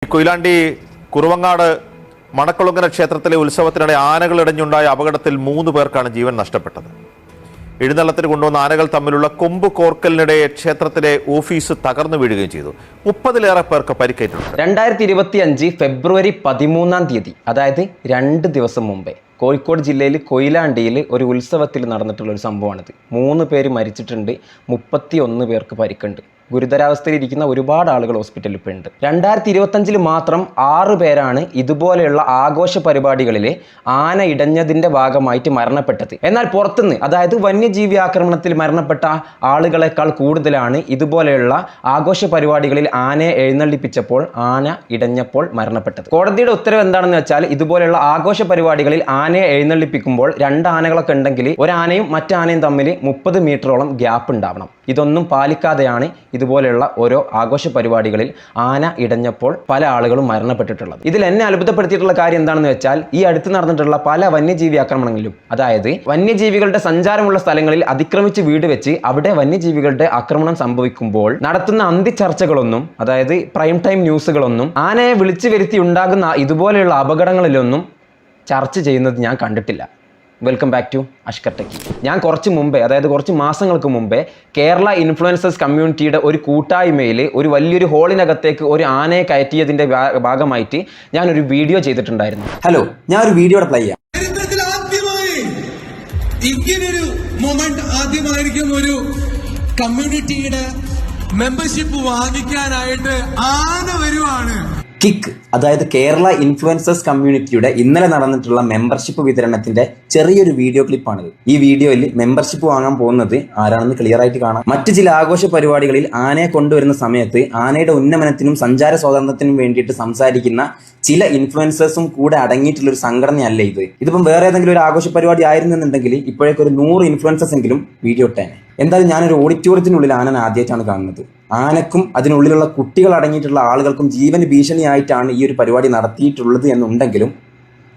കൊയിലാണ്ടി കുറുവങ്ങാട് മണക്കുളങ്ങര ക്ഷേത്രത്തിലെ ഉത്സവത്തിനിടെ ആനകളിടഞ്ഞുണ്ടായ അപകടത്തിൽ 3 പേർക്കാണ് ജീവൻ നഷ്ടപ്പെട്ടത്. എഴുന്നള്ളത്തിന് കൊണ്ടുവന്ന ആനകൾ തമ്മിലുള്ള കൊമ്പ് കോർക്കലിനിടെ ക്ഷേത്രത്തിലെ ഓഫീസ് തകർന്നു വീഴുകയും ചെയ്തു. 30-ലേറെ പേർക്ക് പരിക്കേറ്റിട്ടുണ്ട്. 2025 ഫെബ്രുവരി 13-ാം തീയതി, അതായത് 2 ദിവസം മുമ്പേ കോഴിക്കോട് ജില്ലയിൽ കൊയിലാണ്ടിയിൽ ഒരു ഉത്സവത്തിൽ നടന്നിട്ടുള്ള ഒരു സംഭവമാണിത്. 3 പേര് മരിച്ചിട്ടുണ്ട്, 31 പേർക്ക് പരിക്കുണ്ട്. ഗുരുതരാവസ്ഥയിലിരിക്കുന്ന ഒരുപാട് ആളുകൾ ഹോസ്പിറ്റലിൽ ഇപ്പോൾ ഉണ്ട്. 2025 മാത്രം 6 പേരാണ് ഇതുപോലെയുള്ള ആഘോഷ പരിപാടികളിൽ ആന ഇടഞ്ഞതിൻ്റെ ഭാഗമായിട്ട് മരണപ്പെട്ടത്. എന്നാൽ പുറത്തുനിന്ന്, അതായത് വന്യജീവി ആക്രമണത്തിൽ മരണപ്പെട്ട ആളുകളെക്കാൾ കൂടുതലാണ് ഇതുപോലെയുള്ള ആഘോഷ പരിപാടികളിൽ ആനയെ എഴുന്നള്ളിപ്പിച്ചപ്പോൾ ആന ഇടഞ്ഞപ്പോൾ മരണപ്പെട്ടത്. കോടതിയുടെ ഉത്തരവ് എന്താണെന്ന് വെച്ചാൽ, ഇതുപോലെയുള്ള ആഘോഷ പരിപാടികളിൽ ആനയെ എഴുന്നള്ളിപ്പിക്കുമ്പോൾ 2 ആനകളൊക്കെ ഉണ്ടെങ്കിൽ ഒരാനയും മറ്റാനയും തമ്മിൽ 30 മീറ്ററോളം ഗ്യാപ്പ് ഉണ്ടാവണം. ഇതൊന്നും പാലിക്കാതെയാണ് ഇതുപോലെയുള്ള ഓരോ ആഘോഷ പരിപാടികളിൽ ആന ഇടഞ്ഞപ്പോൾ പല ആളുകളും മരണപ്പെട്ടിട്ടുള്ളത്. ഇതിൽ എന്നെ അത്ഭുതപ്പെടുത്തിയിട്ടുള്ള കാര്യം എന്താണെന്ന് വെച്ചാൽ, ഈ അടുത്ത് നടന്നിട്ടുള്ള പല വന്യജീവി ആക്രമണങ്ങളിലും, അതായത് വന്യജീവികളുടെ സഞ്ചാരമുള്ള സ്ഥലങ്ങളിൽ അതിക്രമിച്ച് വീട് വെച്ച് അവിടെ വന്യജീവികളുടെ ആക്രമണം സംഭവിക്കുമ്പോൾ നടത്തുന്ന അന്തിച്ചർച്ചകളൊന്നും, അതായത് പ്രൈം ടൈം ന്യൂസുകളൊന്നും ആനയെ വിളിച്ചു വരുത്തി ഉണ്ടാകുന്ന ഇതുപോലെയുള്ള അപകടങ്ങളിലൊന്നും ചർച്ച ചെയ്യുന്നത് ഞാൻ കണ്ടിട്ടില്ല. Welcome back to Ashkar techie. ഞാൻ കുറച്ച് മുമ്പേ, അതായത് കുറച്ച് മാസങ്ങൾക്ക് മുമ്പേ, കേരള ഇൻഫ്ലുവൻസേഴ്സ് കമ്മ്യൂണിറ്റിയുടെ ഒരു കൂട്ടായ്മയിൽ ഒരു വലിയൊരു ഹോളിനകത്തേക്ക് ഒരു ആനയെ കയറ്റിയതിൻ്റെ ഭാഗമായിട്ട് ഞാനൊരു വീഡിയോ ചെയ്തിട്ടുണ്ടായിരുന്നു. ഹലോ, ഞാൻ ഒരു വീഡിയോ പ്ലേ ചെയ്യാം. ഇങ്ങനൊരു മൊമെന്റ് ആദ്യമായിരിക്കും ഒരു കമ്മ്യൂണിറ്റിയുടെ മെമ്പർഷിപ്പ് വാങ്ങിക്കാനായിട്ട് ആന വരുവാണ്. കിക്ക്, അതായത് കേരള ഇൻഫ്ലുവൻസേഴ്സ് കമ്മ്യൂണിറ്റിയുടെ ഇന്നലെ നടന്നിട്ടുള്ള മെമ്പർഷിപ്പ് വിതരണത്തിന്റെ ചെറിയൊരു വീഡിയോ ക്ലിപ്പാണിത്. ഈ വീഡിയോയിൽ മെമ്പർഷിപ്പ് വാങ്ങാൻ പോകുന്നത് ആരാണെന്ന് ക്ലിയർ ആയിട്ട് കാണാം. മറ്റു ചില ആഘോഷ പരിപാടികളിൽ ആനയെ കൊണ്ടുവരുന്ന സമയത്ത് ആനയുടെ ഉന്നമനത്തിനും സഞ്ചാര സ്വാതന്ത്ര്യത്തിനും വേണ്ടിയിട്ട് സംസാരിക്കുന്ന ചില ഇൻഫ്ലുവൻസേഴ്സും കൂടെ അടങ്ങിയിട്ടുള്ള ഒരു സംഘടനയല്ല ഇത്. ഇതിപ്പം വേറെ ഏതെങ്കിലും ഒരു ആഘോഷ പരിപാടി ആയിരുന്നെന്നുണ്ടെങ്കിൽ ഇപ്പോഴേക്കും ഒരു 100 ഇൻഫ്ലുവൻസേഴ്സ് എങ്കിലും വീഡിയോ ഇട്ടേനെ. എന്തായാലും ഞാനൊരു ഓഡിറ്റോറിയത്തിനുള്ളിൽ ആനനെ ആദ്യമായിട്ടാണ് കാണുന്നത്. ആനക്കും അതിനുള്ളിലുള്ള കുട്ടികൾ അടങ്ങിയിട്ടുള്ള ആളുകൾക്കും ജീവന് ഭീഷണിയായിട്ടാണ് ഈ ഒരു പരിപാടി നടത്തിയിട്ടുള്ളത് എന്നുണ്ടെങ്കിലും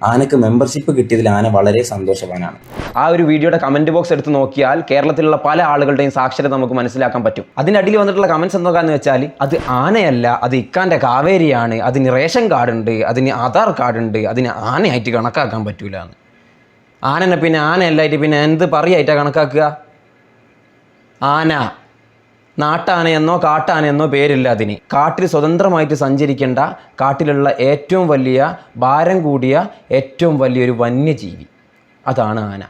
ആനക്ക് മെമ്പർഷിപ്പ് കിട്ടിയതിൽ ആന വളരെ സന്തോഷവാനാണ്. ആ ഒരു വീഡിയോയുടെ കമന്റ് ബോക്സ് എടുത്ത് നോക്കിയാൽ കേരളത്തിലുള്ള പല ആളുകളുടെയും സാക്ഷരത നമുക്ക് മനസ്സിലാക്കാൻ പറ്റും. അതിൻ്റെ അടിയിൽ വന്നിട്ടുള്ള കമന്റ്സ് എന്താന്ന് വെച്ചാൽ, അത് ആനയല്ല, അത് ഇക്കാന്റെ കാവേരിയാണ്, അതിന് റേഷൻ കാർഡ് ഉണ്ട്, അതിന് ആധാർ കാർഡ് ഉണ്ട്, അതിന് ആനയായിട്ട് കണക്കാക്കാൻ പറ്റൂല എന്ന്. ആനനെ പിന്നെ ആനയല്ലായിട്ട് പിന്നെ എന്ത് പറയായിട്ടാണ് കണക്കാക്കുക? ആന നാട്ടാനയെന്നോ കാട്ടാനയെന്നോ പേരില്ല അതിന്. കാട്ടിൽ സ്വതന്ത്രമായിട്ട് സഞ്ചരിക്കേണ്ട, കാട്ടിലുള്ള ഏറ്റവും വലിയ ഭാരം കൂടിയ ഏറ്റവും വലിയൊരു വന്യജീവി അതാണ് ആന.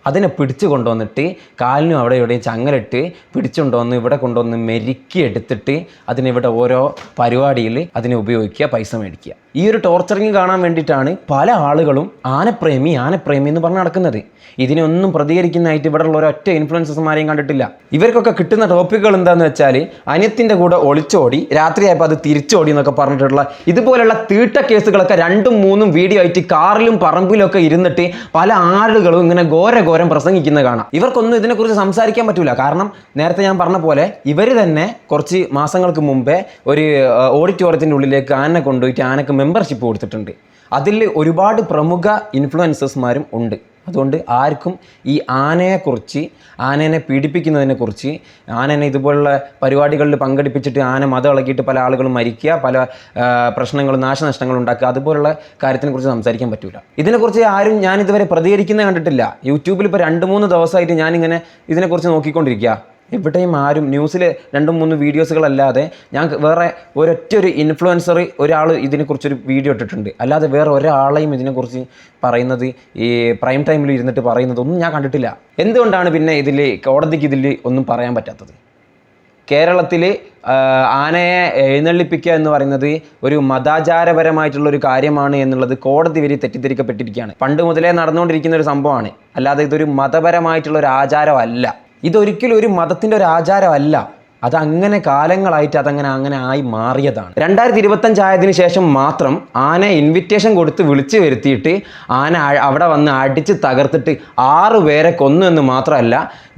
അതിനെ പിടിച്ചു കൊണ്ടുവന്നിട്ട് കാലിനും അവിടെ ഇവിടെയും ചങ്ങലിട്ട് പിടിച്ചുകൊണ്ടുവന്ന് ഇവിടെ കൊണ്ടുവന്ന് മെരുക്കി എടുത്തിട്ട് അതിനിവിടെ ഓരോ പരിപാടിയിൽ അതിനെ ഉപയോഗിക്കുക, പൈസ മേടിക്കുക. ഈ ഒരു ടോർച്ചറിങ് കാണാൻ വേണ്ടിയിട്ടാണ് പല ആളുകളും ആനപ്രേമി എന്ന് പറഞ്ഞ് നടക്കുന്നത്. ഇതിനൊന്നും പ്രതികരിക്കുന്നതായിട്ട് ഇവിടെ ഉള്ള ഒരൊറ്റ ഇൻഫ്ലുവൻസർമാരെയും കണ്ടിട്ടില്ല. ഇവർക്കൊക്കെ കിട്ടുന്ന ടോപ്പിക്കുകൾ എന്താണെന്ന് വെച്ചാൽ, അനിയത്തിൻ്റെ കൂടെ ഒളിച്ചോടി, രാത്രിയായപ്പോൾ അത് തിരിച്ചോടി എന്നൊക്കെ പറഞ്ഞിട്ടുള്ള ഇതുപോലുള്ള തീട്ട കേസുകളൊക്കെ 2ഉം 3ഉം വീഡിയോ ആയിട്ട് കാറിലും പറമ്പിലും ഒക്കെ ഇരുന്നിട്ട് പല ആളുകളും ഇങ്ങനെ ഘോരം പ്രസംഗിക്കുന്നത് കാണാം. ഇവർക്കൊന്നും ഇതിനെക്കുറിച്ച് സംസാരിക്കാൻ പറ്റൂല. കാരണം നേരത്തെ ഞാൻ പറഞ്ഞ പോലെ ഇവർ തന്നെ കുറച്ച് മാസങ്ങൾക്ക് മുമ്പേ ഒരു ഓഡിറ്റോറിയത്തിൻ്റെ ഉള്ളിലേക്ക് ആനനെ കൊണ്ടുപോയിട്ട് ആനക്ക് മെമ്പർഷിപ്പ് കൊടുത്തിട്ടുണ്ട്. അതിൽ ഒരുപാട് പ്രമുഖ ഇൻഫ്ലുവൻസേഴ്സ്മാരും ഉണ്ട്. അതുകൊണ്ട് ആർക്കും ഈ ആനയെക്കുറിച്ച്, ആനേനെ പീഡിപ്പിക്കുന്നതിനെക്കുറിച്ച്, ആനേനെ ഇതുപോലുള്ള പരിപാടികളിൽ പങ്കെടുപ്പിച്ചിട്ട് ആന മതം ഇളകിയിട്ട് പല ആളുകളും മരിക്കുക, പല പ്രശ്നങ്ങളും നാശനഷ്ടങ്ങളും ഉണ്ടാക്കുക, അതുപോലുള്ള കാര്യത്തിനെക്കുറിച്ച് സംസാരിക്കാൻ പറ്റില്ല. ഇതിനെക്കുറിച്ച് ആരും ഞാൻ ഇതുവരെ പ്രതികരിക്കുന്നത് കണ്ടിട്ടില്ല. യൂട്യൂബിൽ ഇപ്പോൾ 2-3 ദിവസമായിട്ട് ഞാനിങ്ങനെ ഇതിനെക്കുറിച്ച് നോക്കിക്കൊണ്ടിരിക്കുക. എവിടെയും ആരും ന്യൂസിൽ 2-3 വീഡിയോസുകളല്ലാതെ ഞാൻ വേറെ ഒരു ഇൻഫ്ലുവൻസർ ഒരാൾ ഇതിനെക്കുറിച്ചൊരു വീഡിയോ ഇട്ടിട്ടുണ്ട്. അല്ലാതെ വേറെ ഒരാളെയും ഇതിനെക്കുറിച്ച് പറയുന്നത്, ഈ പ്രൈം ടൈമിൽ ഇരുന്നിട്ട് പറയുന്നതൊന്നും ഞാൻ കണ്ടിട്ടില്ല. എന്തുകൊണ്ടാണ് പിന്നെ കോടതിക്ക് ഇതിൽ ഒന്നും പറയാൻ പറ്റാത്തത്? കേരളത്തിൽ ആനയെ എഴുന്നള്ളിപ്പിക്കുക എന്ന് പറയുന്നത് ഒരു മതാചാരപരമായിട്ടുള്ളൊരു കാര്യമാണ് എന്നുള്ളത് കോടതി വരെ തെറ്റിദ്ധരിക്കപ്പെട്ടിരിക്കുകയാണ്. പണ്ട് മുതലേ നടന്നുകൊണ്ടിരിക്കുന്ന ഒരു സംഭവമാണ്. അല്ലാതെ ഇതൊരു മതപരമായിട്ടുള്ള ഒരു ആചാരമല്ല. ഇതൊരിക്കലും ഒരു മതത്തിൻ്റെ ഒരു ആചാരമല്ല. അതങ്ങനെ കാലങ്ങളായിട്ട് അങ്ങനെ ആയി മാറിയതാണ്. 2025 ആയതിനു ശേഷം മാത്രം ആന ഇൻവിറ്റേഷൻ കൊടുത്ത് വിളിച്ചു വരുത്തിയിട്ട് ആന അവിടെ വന്ന് അടിച്ച് തകർത്തിട്ട് 6 പേരെ കൊന്നു എന്ന് മാത്രമല്ല,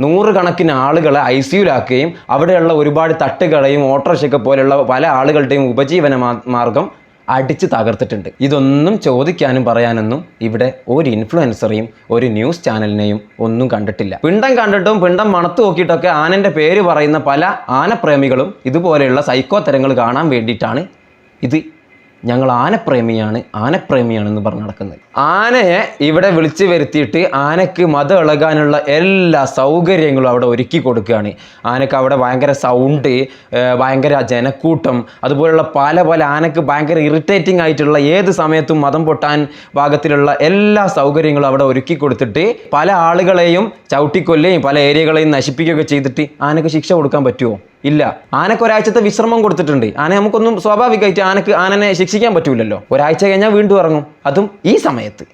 100 കണക്കിന് ആളുകളെ ICUലാക്കുകയും അവിടെയുള്ള ഒരുപാട് തട്ടുകളെയും ഓട്ടോറിക്ഷയൊക്കെ പോലെയുള്ള പല ആളുകളുടെയും ഉപജീവന മാർഗം അടിച്ച് തകർത്തിട്ടുണ്ട്. ഇതൊന്നും ചോദിക്കാനും പറയാനൊന്നും ഇവിടെ ഒരു ഇൻഫ്ലുവൻസറെയും ഒരു ന്യൂസ് ചാനലിനെയും ഒന്നും കണ്ടിട്ടില്ല. പിണ്ടം കണ്ടിട്ടും പിണ്ടം മണത്ത് നോക്കിയിട്ടൊക്കെ ആനൻ്റെ പേര് പറയുന്ന പല ആനപ്രേമികളും ഇതുപോലെയുള്ള സൈക്കോ തരങ്ങൾ കാണാൻ വേണ്ടിയിട്ടാണ് ഇത് ഞങ്ങൾ ആനപ്രേമിയാണെന്ന് പറഞ്ഞ് നടക്കുന്നത്. ആനയെ ഇവിടെ വിളിച്ചു വരുത്തിയിട്ട് ആനയ്ക്ക് മതം ഇളകാനുള്ള എല്ലാ സൗകര്യങ്ങളും അവിടെ ഒരുക്കി കൊടുക്കുകയാണ്. ആനയ്ക്ക് അവിടെ ഭയങ്കര സൗണ്ട്, ഭയങ്കര ജനക്കൂട്ടം, അതുപോലുള്ള പല ആനയ്ക്ക് ഭയങ്കര ഇറിറ്റേറ്റിംഗ് ആയിട്ടുള്ള ഏത് സമയത്തും മതം പൊട്ടാൻ പാകത്തിലുള്ള എല്ലാ സൗകര്യങ്ങളും അവിടെ ഒരുക്കി കൊടുത്തിട്ട് പല ആളുകളെയും ചവിട്ടിക്കൊല്ലുകയും പല ഏരിയകളെയും നശിപ്പിക്കുകയൊക്കെ ചെയ്തിട്ട് ആനയ്ക്ക് ശിക്ഷ കൊടുക്കാൻ പറ്റുമോ? ഇല്ല. ആനക്ക് ഒരാഴ്ചത്തെ വിശ്രമം കൊടുത്തിട്ടുണ്ട്. ആന നമുക്കൊന്നും സ്വാഭാവികമായിട്ട് ആനനെ ശിക്ഷിക്കാൻ പറ്റൂലല്ലോ. ഒരാഴ്ച കഴിഞ്ഞാൽ വീണ്ടും ഇറങ്ങും. അതും ഈ സമയത്ത്,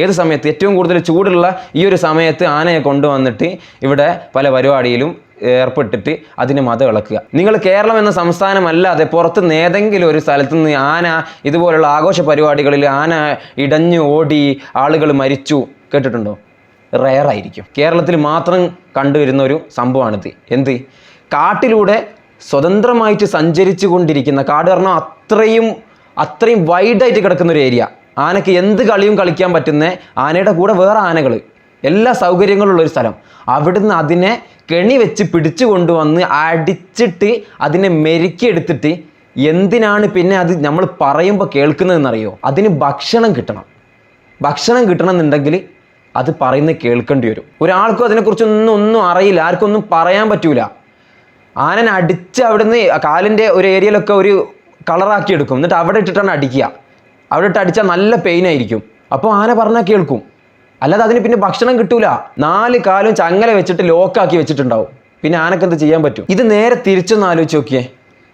ഏത് സമയത്ത്? ഏറ്റവും കൂടുതൽ ചൂടുള്ള ഈ ഒരു സമയത്ത് ആനയെ കൊണ്ടുവന്നിട്ട് ഇവിടെ പല പരിപാടിയിലും ഏർപ്പെട്ടിട്ട് അതിന് മതം ഇളക്കുക. നിങ്ങൾ കേരളം എന്ന സംസ്ഥാനമല്ലാതെ പുറത്തുനിന്ന് ഏതെങ്കിലും ഒരു സ്ഥലത്ത് നിന്ന് ആന ഇതുപോലുള്ള ആഘോഷ പരിപാടികളിൽ ആന ഇടഞ്ഞു ഓടി ആളുകൾ മരിച്ചു കേട്ടിട്ടുണ്ടോ? റെയറായിരിക്കും. കേരളത്തിൽ മാത്രം കണ്ടുവരുന്ന ഒരു സംഭവമാണിത്. എന്ത്? കാട്ടിലൂടെ സ്വതന്ത്രമായിട്ട് സഞ്ചരിച്ചു കൊണ്ടിരിക്കുന്ന, കാട് പറഞ്ഞാൽ അത്രയും വൈഡായിട്ട് കിടക്കുന്ന ഒരു ഏരിയ. ആനയ്ക്ക് എന്ത് കളിയും കളിക്കാൻ പറ്റുന്ന, ആനയുടെ കൂടെ വേറെ ആനകൾ, എല്ലാ സൗകര്യങ്ങളുള്ള ഒരു സ്ഥലം. അവിടുന്ന് അതിനെ കെണി വെച്ച് പിടിച്ചു കൊണ്ടുവന്ന് അടിച്ചിട്ട് അതിനെ മെരുക്കിയെടുത്തിട്ട് എന്തിനാണ് പിന്നെ അത് നമ്മൾ പറയുമ്പോൾ കേൾക്കുന്നതെന്നറിയോ? അതിന് ഭക്ഷണം കിട്ടണം എന്നുണ്ടെങ്കിൽ അത് പറയുന്നത് കേൾക്കേണ്ടി വരും. ഒരാൾക്കും അതിനെക്കുറിച്ചൊന്നും അറിയില്ല, ആർക്കൊന്നും പറയാൻ പറ്റൂല. ആനനെ അടിച്ച് അവിടുന്ന് കാലിൻ്റെ ഒരു ഏരിയയിലൊക്കെ ഒരു കളറാക്കി എടുക്കും, എന്നിട്ട് അവിടെ ഇട്ടിട്ടാണ് അടിക്കുക. അവിടെ ഇട്ട് അടിച്ചാൽ നല്ല പെയിൻ ആയിരിക്കും. അപ്പോൾ ആന പറഞ്ഞാൽ കേൾക്കും. അല്ലാതെ അതിന് പിന്നെ ഭക്ഷണം കിട്ടൂല. 4 കാലും ചങ്ങല വെച്ചിട്ട് ലോക്കാക്കി വെച്ചിട്ടുണ്ടാവും. പിന്നെ ആനക്ക് എന്ത് ചെയ്യാൻ പറ്റും? ഇത് നേരെ തിരിച്ചൊന്ന് ആലോചിച്ച് നോക്കിയേ.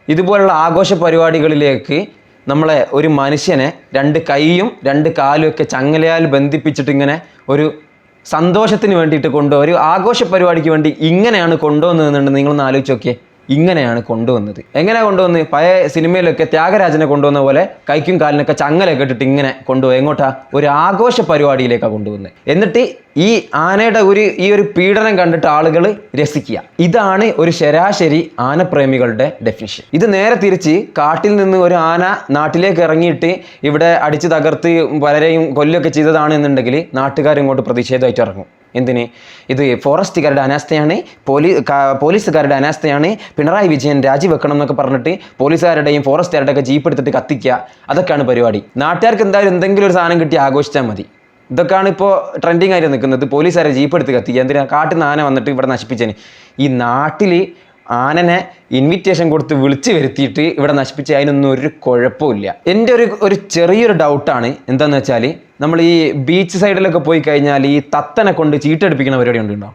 ഇതുപോലുള്ള ആഘോഷ പരിപാടികളിലേക്ക് നമ്മളെ ഒരു മനുഷ്യനെ 2 കൈയും 2 കാലും ഒക്കെ ചങ്ങലയാൽ ബന്ധിപ്പിച്ചിട്ട് ഇങ്ങനെ ഒരു സന്തോഷത്തിന് വേണ്ടിയിട്ട് ഒരു ആഘോഷ പരിപാടിക്ക് വേണ്ടി ഇങ്ങനെയാണ് കൊണ്ടുവന്നതെന്നുണ്ട്. നിങ്ങളൊന്ന് ആലോചിച്ച് നോക്കിയേ. ഇങ്ങനെയാണ് കൊണ്ടുവന്നത്. എങ്ങനെയാണ് കൊണ്ടുവന്ന്? പഴയ സിനിമയിലൊക്കെ ത്യാഗരാജനെ കൊണ്ടുവന്ന പോലെ കൈക്കും കാലിനൊക്കെ ചങ്ങലൊക്കെ ഇട്ടിട്ട് ഇങ്ങനെ കൊണ്ടുപോയി. എങ്ങോട്ടാ? ഒരു ആഘോഷ പരിപാടിയിലേക്കാണ് കൊണ്ടുവന്നത്. എന്നിട്ട് ഈ ആനയുടെ ഈ ഒരു പീഡനം കണ്ടിട്ട് ആളുകൾ രസിക്കുക. ഇതാണ് ഒരു ശരാശരി ആനപ്രേമികളുടെ ഡെഫിനിഷൻ. ഇത് നേരെ തിരിച്ച് കാട്ടിൽ നിന്ന് ഒരു ആന നാട്ടിലേക്ക് ഇറങ്ങിയിട്ട് ഇവിടെ അടിച്ച് തകർത്ത് പലരെയും കൊല്ലൊക്കെ ചെയ്തതാണ് എന്നുണ്ടെങ്കിൽ നാട്ടുകാരിങ്ങോട്ട് പ്രതിഷേധമായിട്ട് ഇറങ്ങും. എന്തിന്? ഇത് ഫോറസ്റ്റുകാരുടെ അനാസ്ഥയാണ്, പോലീസുകാരുടെ അനാസ്ഥയാണ്, പിണറായി വിജയൻ രാജിവെക്കണം എന്നൊക്കെ പറഞ്ഞിട്ട് പോലീസുകാരുടെയും ഫോറസ്റ്റുകാരുടെ ഒക്കെ ജീപ്പ് എടുത്തിട്ട് കത്തിക്കുക. അതൊക്കെയാണ് പരിപാടി. നാട്ടുകാർക്ക് എന്തായാലും എന്തെങ്കിലും ഒരു സാധനം കിട്ടി ആഘോഷിച്ചാൽ മതി. ഇതൊക്കെയാണ് ഇപ്പോൾ ട്രെൻഡിങ് ആയിട്ട് നിൽക്കുന്നത്. പോലീസുകാരെ ജീപ്പ് എടുത്ത് കത്തിക്കുക. എന്തിനാ? കാട്ടിൽ നിന്ന് ആന വന്നിട്ട് ഇവിടെ നശിപ്പിച്ചതിന്. ഈ നാട്ടിൽ ആനനെ ഇൻവിറ്റേഷൻ കൊടുത്ത് വിളിച്ചു വരുത്തിയിട്ട് ഇവിടെ നശിപ്പിച്ച് അതിനൊന്നും ഒരു കുഴപ്പമില്ല. എൻ്റെ ഒരു ചെറിയൊരു ഡൗട്ടാണ്. എന്താണെന്ന് വെച്ചാൽ നമ്മൾ ഈ ബീച്ച് സൈഡിലൊക്കെ പോയി കഴിഞ്ഞാൽ ഈ തത്തനെ കൊണ്ട് ചീട്ടെടുപ്പിക്കുന്ന പരിപാടി ഉണ്ടോ?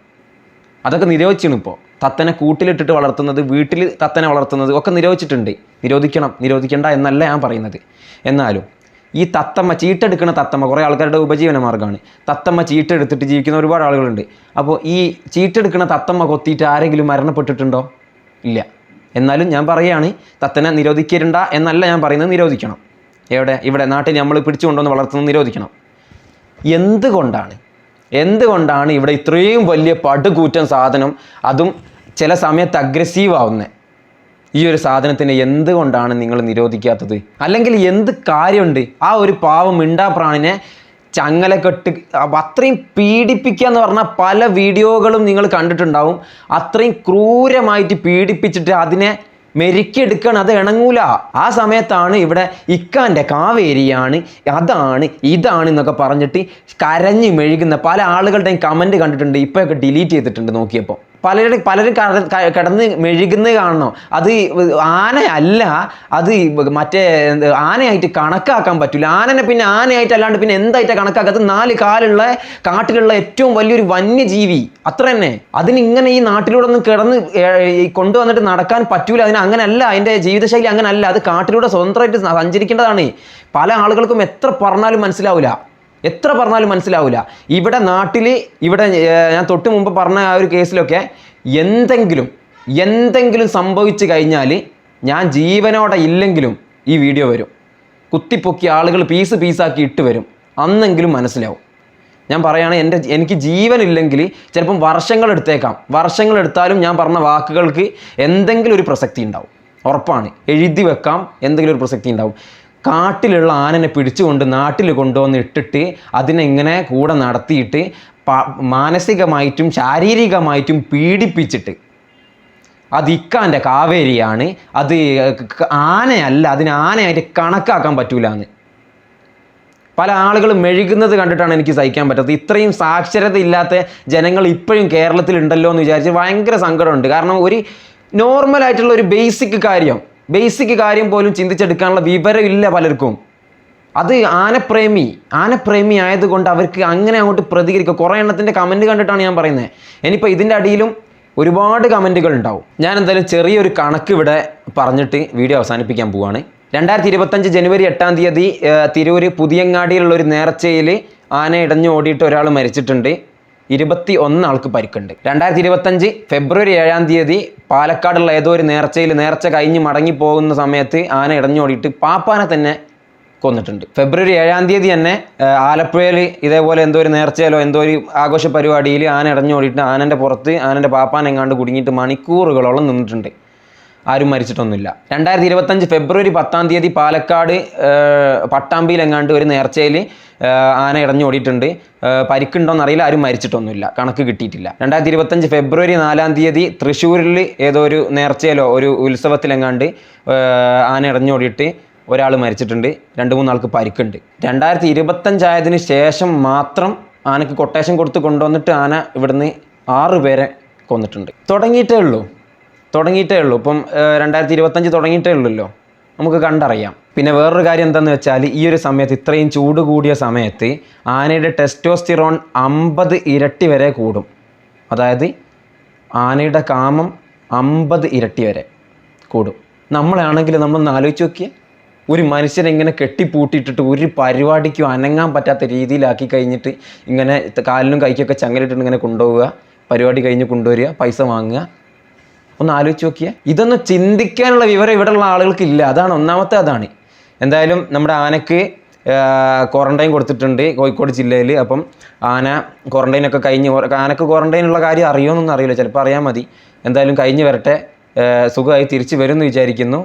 അതൊക്കെ നിരോധിച്ചാണ് ഇപ്പോൾ. തത്തനെ കൂട്ടിലിട്ടിട്ട് വളർത്തുന്നത്, വീട്ടിൽ തത്തനെ വളർത്തുന്നത് ഒക്കെ നിരോധിച്ചിട്ടുണ്ട്. നിരോധിക്കണ്ട എന്നല്ല ഞാൻ പറയുന്നത്. എന്നാലും ഈ തത്തമ്മ, ചീട്ടെടുക്കുന്ന തത്തമ്മ കുറേ ആൾക്കാരുടെ ഉപജീവന മാർഗ്ഗമാണ്. തത്തമ്മ ചീട്ടെടുത്തിട്ട് ജീവിക്കുന്ന ഒരുപാട് ആളുകളുണ്ട്. അപ്പോൾ ഈ ചീട്ടെടുക്കുന്ന തത്തമ്മ കൊത്തിയിട്ട് ആരെങ്കിലും മരണപ്പെട്ടിട്ടുണ്ടോ? ഇല്ല. എന്നാലും ഞാൻ പറയുകയാണ്, തത്തനെ നിരോധിക്കരുണ്ട എന്നല്ല ഞാൻ പറയുന്നത്. നിരോധിക്കണം. ഇവിടെ നാട്ടിൽ നമ്മൾ പിടിച്ചു കൊണ്ടുവന്ന് വളർത്തുന്നത് നിരോധിക്കണം. എന്തുകൊണ്ടാണ് ഇവിടെ ഇത്രയും വലിയ പടുകൂറ്റൻ സാധനം, അതും ചില സമയത്ത് അഗ്രസീവ് ആവുന്നത്? ഈ ഒരു സാധനത്തിന് എന്തുകൊണ്ടാണ് നിങ്ങൾ നിരോധിക്കാത്തത്? അല്ലെങ്കിൽ എന്ത് കാര്യമുണ്ട് ആ ഒരു പാവം മിണ്ടാപ്രാണിനെ ചങ്ങലക്കെട്ട് അത്രയും പീഡിപ്പിക്കുക എന്ന് പറഞ്ഞാൽ പല വീഡിയോകളും നിങ്ങൾ കണ്ടിട്ടുണ്ടാവും. അത്രയും ക്രൂരമായിട്ട് പീഡിപ്പിച്ചിട്ട് അതിനെ മെരുക്കിയെടുക്കണം. അത് ഇണങ്ങൂല. ആ സമയത്താണ് ഇവിടെ ഇക്കാൻ്റെ കാവേരിയാണ്, ഇതാണ് എന്നൊക്കെ പറഞ്ഞിട്ട് കരഞ്ഞ് മെഴുകുന്ന പല ആളുകളുടെയും കമൻറ്റ് കണ്ടിട്ടുണ്ട്. ഇപ്പോഴൊക്കെ ഡിലീറ്റ് ചെയ്തിട്ടുണ്ട് നോക്കിയപ്പോൾ. പലരും കിടന്ന് മെഴുകുന്നത് കാണണം. അത് ആനയല്ല, അത് മറ്റേ ആനയായിട്ട് കണക്കാക്കാൻ പറ്റില്ല. ആനനെ പിന്നെ ആനയായിട്ട് അല്ലാണ്ട് പിന്നെ എന്തായിട്ട് കണക്കാക്കുക? അത് 4 കാലുള്ള കാട്ടിലുള്ള ഏറ്റവും വലിയൊരു വന്യജീവി, അത്ര തന്നെ. അതിനിങ്ങനെ ഈ നാട്ടിലൂടെ ഒന്നും കിടന്ന് കൊണ്ടുവന്നിട്ട് നടക്കാൻ പറ്റൂല. അങ്ങനെയല്ല, അതിൻ്റെ ജീവിതശൈലി അങ്ങനെയല്ല. അത് കാട്ടിലൂടെ സ്വതന്ത്രമായിട്ട് സഞ്ചരിക്കേണ്ടതാണ്. പല ആളുകൾക്കും എത്ര പറഞ്ഞാലും മനസ്സിലാവില്ല. ഇവിടെ നാട്ടിൽ ഞാൻ തൊട്ട് മുമ്പ് പറഞ്ഞ ആ ഒരു കേസിലൊക്കെ എന്തെങ്കിലും സംഭവിച്ചു കഴിഞ്ഞാൽ ഞാൻ ജീവനോടെ ഇല്ലെങ്കിലും ഈ വീഡിയോ വരും. കുത്തിപ്പൊക്കി ആളുകൾ പീസാക്കി ഇട്ട് വരും. അന്നെങ്കിലും മനസ്സിലാവും. ഞാൻ പറയുകയാണ്, എനിക്ക് ജീവനില്ലെങ്കിൽ ചിലപ്പം വർഷങ്ങളെടുത്താലും ഞാൻ പറഞ്ഞ വാക്കുകൾക്ക് എന്തെങ്കിലും ഒരു പ്രസക്തി ഉണ്ടാവും. ഉറപ്പാണ്. എഴുതി വെക്കാം, എന്തെങ്കിലും ഒരു പ്രസക്തി ഉണ്ടാവും. കാട്ടിലുള്ള ആനനെ പിടിച്ചുകൊണ്ട് നാട്ടിൽ കൊണ്ടുവന്ന് ഇട്ടിട്ട് അതിനെ ഇങ്ങനെ കൂടെ നടത്തിയിട്ട് മാനസികമായിട്ടും ശാരീരികമായിട്ടും പീഡിപ്പിച്ചിട്ട് അത് ഇക്കാൻ്റെ കാവേരിയാണ്, അത് ആനയല്ല, അതിന് ആനയായിട്ട് കണക്കാക്കാൻ പറ്റൂല എന്ന് പല ആളുകളും മെഴുകുന്നത് കണ്ടിട്ടാണ് എനിക്ക് സഹിക്കാൻ പറ്റാത്തത്. ഇത്രയും സാക്ഷരത ഇല്ലാത്ത ജനങ്ങൾ ഇപ്പോഴും കേരളത്തിലുണ്ടല്ലോ എന്ന് വിചാരിച്ച് ഭയങ്കര സങ്കടമുണ്ട്. കാരണം ഒരു നോർമലായിട്ടുള്ള ഒരു ബേസിക് കാര്യം പോലും ചിന്തിച്ചെടുക്കാനുള്ള വിവരമില്ല പലർക്കും. അത് ആനപ്രേമി ആയതുകൊണ്ട് അവർക്ക് അങ്ങനെ അങ്ങോട്ട് പ്രതികരിക്കുക. കുറേ എണ്ണത്തിൻ്റെ കമൻറ്റ് കണ്ടിട്ടാണ് ഞാൻ പറയുന്നത്. ഇനിയിപ്പോൾ ഇതിൻ്റെ അടിയിലും ഒരുപാട് കമൻറ്റുകൾ ഉണ്ടാവും. ഞാൻ എന്തായാലും ചെറിയൊരു കണക്ക് ഇവിടെ പറഞ്ഞിട്ട് വീഡിയോ അവസാനിപ്പിക്കാൻ പോവാണ്. 2025 ജനുവരി 8 തീയതി തിരൂർ പുതിയങ്ങാടിയിലുള്ള ഒരു നേർച്ചയിൽ ആന ഇടഞ്ഞു ഓടിയിട്ട് ഒരാൾ മരിച്ചിട്ടുണ്ട്. 21 ആൾക്ക് പരിക്കുണ്ട്. 2025 ഫെബ്രുവരി 7 തീയതി പാലക്കാടുള്ള ഏതോ ഒരു നേർച്ച കഴിഞ്ഞ് മടങ്ങി പോകുന്ന സമയത്ത് ആന ഇടഞ്ഞോടിയിട്ട് പാപ്പാനെ തന്നെ കൊന്നിട്ടുണ്ട്. ഫെബ്രുവരി 7 തീയതി തന്നെ ആലപ്പുഴയിൽ ഇതേപോലെ എന്തോ ഒരു നേർച്ചയിലോ എന്തോ ഒരു ആഘോഷ പരിപാടിയിൽ ആന ഇടഞ്ഞോടിയിട്ട് ആനൻ്റെ പുറത്ത് ആനൻ്റെ പാപ്പാൻ എങ്ങാണ്ട് കുടുങ്ങിയിട്ട് മണിക്കൂറുകളോളം നിന്നിട്ടുണ്ട്. ആരും മരിച്ചിട്ടൊന്നുമില്ല. 2025 ഫെബ്രുവരി 10 തീയതി പാലക്കാട് പട്ടാമ്പിയിൽ എങ്ങാണ്ട് ഒരു നേർച്ചയിൽ ആന ഇടഞ്ഞോടിയിട്ടുണ്ട്. പരിക്കുണ്ടോയെന്ന് അറിയില്ല, ആരും മരിച്ചിട്ടൊന്നുമില്ല, കണക്ക് കിട്ടിയിട്ടില്ല. 2025 ഫെബ്രുവരി 4 തീയതി തൃശ്ശൂരിൽ ഏതോ ഒരു നേർച്ചയിലോ ഒരു ഉത്സവത്തിലെങ്ങാണ്ട് ആന ഇടഞ്ഞോടിയിട്ട് ഒരാൾ മരിച്ചിട്ടുണ്ട്, 2-3 ആൾക്ക് പരിക്കുണ്ട്. 2025 ആയതിനു ശേഷം മാത്രം ആനക്ക് കൊട്ടേഷൻ കൊടുത്ത് കൊണ്ടുവന്നിട്ട് ആന ഇവിടുന്ന് 6 പേരെ കൊന്നിട്ടുണ്ട്. തുടങ്ങിയിട്ടേ ഉള്ളൂ. ഇപ്പം 2025 തുടങ്ങിയിട്ടേ ഉള്ളല്ലോ, നമുക്ക് കണ്ടറിയാം. പിന്നെ വേറൊരു കാര്യം എന്താണെന്ന് വെച്ചാൽ ഈ ഒരു സമയത്ത്, ഇത്രയും ചൂട് കൂടിയ സമയത്ത് ആനയുടെ ടെസ്റ്റോസ്റ്റിറോൺ 50 ഇരട്ടി വരെ കൂടും. അതായത് ആനയുടെ കാമം 50 ഇരട്ടി വരെ കൂടും. നമ്മളാണെങ്കിൽ നമ്മളൊന്ന് ആലോചിച്ച് നോക്കിയേ, ഒരു മനുഷ്യനെ ഇങ്ങനെ കെട്ടിപ്പൂട്ടിയിട്ടിട്ട് ഒരു പരിപാടിക്കും അനങ്ങാൻ പറ്റാത്ത രീതിയിലാക്കി കഴിഞ്ഞിട്ട് ഇങ്ങനെ കാലിനും കൈക്കൊക്കെ ചങ്ങലിട്ടിട്ട് ഇങ്ങനെ കൊണ്ടുപോവുക, പരിപാടി കഴിഞ്ഞ് കൊണ്ടുവരിക, പൈസ വാങ്ങുക. ഒന്ന് ആലോചിച്ച് നോക്കിയേ. ഇതൊന്നും ചിന്തിക്കാനുള്ള വിവരം ഇവിടെയുള്ള ആളുകൾക്കില്ല. അതാണ്. എന്തായാലും നമ്മുടെ ആനക്ക് ക്വാറന്റൈൻ കൊടുത്തിട്ടുണ്ട് കോഴിക്കോട് ജില്ലയിൽ. അപ്പം ആന ക്വാറന്റൈനൊക്കെ കഴിഞ്ഞ്, ആനക്ക് ക്വാറന്റൈനുള്ള കാര്യം അറിയുമെന്നൊന്നും അറിയില്ല, ചിലപ്പോൾ അറിയാൻ മതി. എന്തായാലും കഴിഞ്ഞ് വരട്ടെ, സുഖമായി തിരിച്ചു വരുമെന്ന് വിചാരിക്കുന്നു.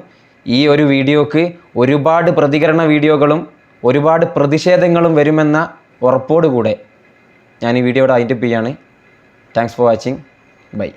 ഈ ഒരു വീഡിയോക്ക് ഒരുപാട് പ്രതികരണ വീഡിയോകളും ഒരുപാട് പ്രതിഷേധങ്ങളും വരുമെന്ന ഉറപ്പോടുകൂടെ ഞാൻ ഈ വീഡിയോയുടെ വൈൻഡപ്പ് ചെയ്യാണ്. Thanks for watching. ബൈ.